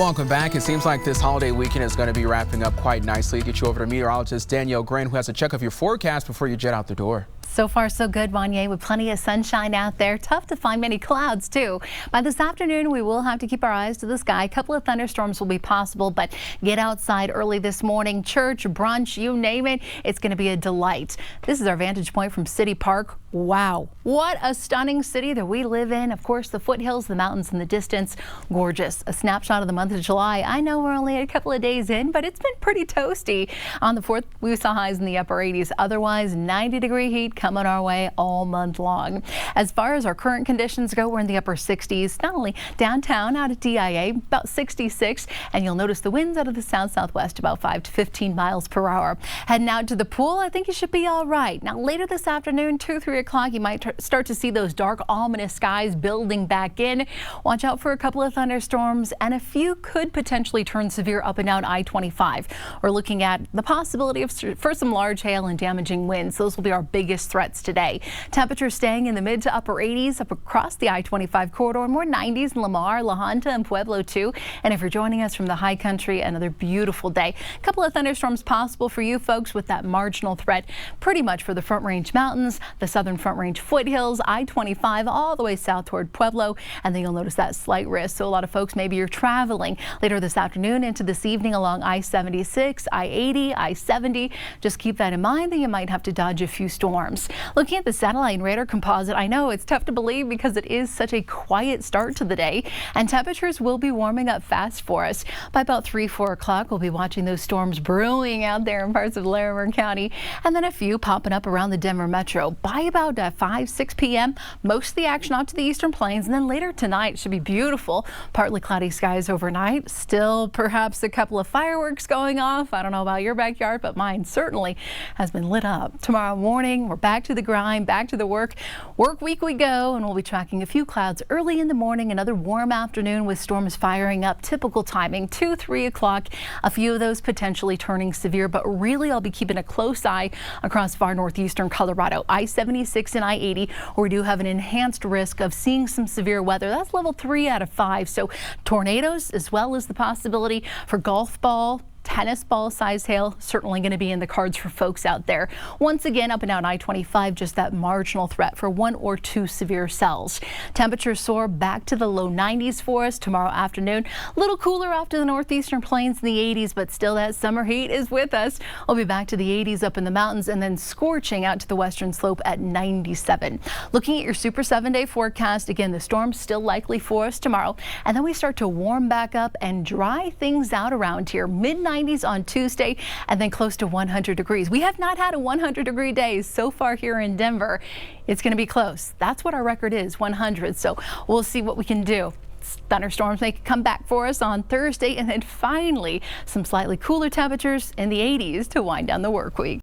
Welcome back. It seems like this holiday weekend is going to be wrapping up quite nicely. Get you over to meteorologist Danielle Grant, who has a check of your forecast before you jet out the door. So far, so good, Wanye, with plenty of sunshine out there. Tough to find many clouds, too. By this afternoon, we will have to keep our eyes to the sky. A couple of thunderstorms will be possible, but get outside early this morning. Church, brunch, you name it. It's going to be a delight. This is our vantage point from City Park. Wow, what a stunning city that we live in. Of course, the foothills, the mountains in the distance. Gorgeous. A snapshot of the month of July. I know we're only a couple of days in, but it's been pretty toasty. On the 4th, we saw highs in the upper 80s. Otherwise, 90-degree heat coming our way all month long. As far as our current conditions go, we're in the upper 60s, not only downtown out at DIA, about 66, and you'll notice the winds out of the south-southwest about 5 to 15 miles per hour. Heading out to the pool, I think you should be all right. Now, later this afternoon, 2-3 o'clock, you might start to see those dark, ominous skies building back in. Watch out for a couple of thunderstorms, and a few could potentially turn severe up and down I-25. We're looking at the possibility for some large hail and damaging winds. Those will be our biggest threats today. Temperatures staying in the mid to upper 80s up across the I-25 corridor, more 90s in Lamar, La Junta, and Pueblo too. And if you're joining us from the high country, another beautiful day. A couple of thunderstorms possible for you folks with that marginal threat pretty much for the Front Range Mountains, the Southern Front Range foothills, I-25 all the way south toward Pueblo, and then you'll notice that slight risk. So a lot of folks, maybe you're traveling later this afternoon into this evening along I-76, I-80, I-70. Just keep that in mind that you might have to dodge a few storms. Looking at the satellite and radar composite, I know it's tough to believe because it is such a quiet start to the day, and temperatures will be warming up fast for us. By about 3-4 o'clock, we'll be watching those storms brewing out there in parts of Larimer County, and then a few popping up around the Denver metro. By about 5-6 p.m., most of the action off to the eastern plains, and then later tonight should be beautiful. Partly cloudy skies overnight. Still perhaps a couple of fireworks going off. I don't know about your backyard, but mine certainly has been lit up. Tomorrow morning, we're back to the grind, back to the work week we go, and we'll be tracking a few clouds early in the morning, another warm afternoon with storms firing up. Typical timing, 2-3 o'clock. A few of those potentially turning severe, but really I'll be keeping a close eye across far northeastern Colorado, I-76 and I-80, where we do have an enhanced risk of seeing some severe weather. That's level 3 out of 5. So tornadoes, as well as the possibility for golf ball, tennis ball size hail, certainly going to be in the cards for folks out there. Once again, up and down I-25, just that marginal threat for 1 or 2 severe cells. Temperatures soar back to the low 90s for us tomorrow afternoon. A little cooler off to the northeastern plains in the 80s, but still that summer heat is with us. We'll be back to the 80s up in the mountains and then scorching out to the western slope at 97. Looking at your Super 7-day forecast, again, the storm's still likely for us tomorrow, and then we start to warm back up and dry things out around here. Mid-90s on Tuesday, and then close to 100 degrees. We have not had a 100-degree day so far here in Denver. It's going to be close. That's what our record is, 100. So we'll see what we can do. Thunderstorms may come back for us on Thursday, and then finally some slightly cooler temperatures in the 80s to wind down the work week.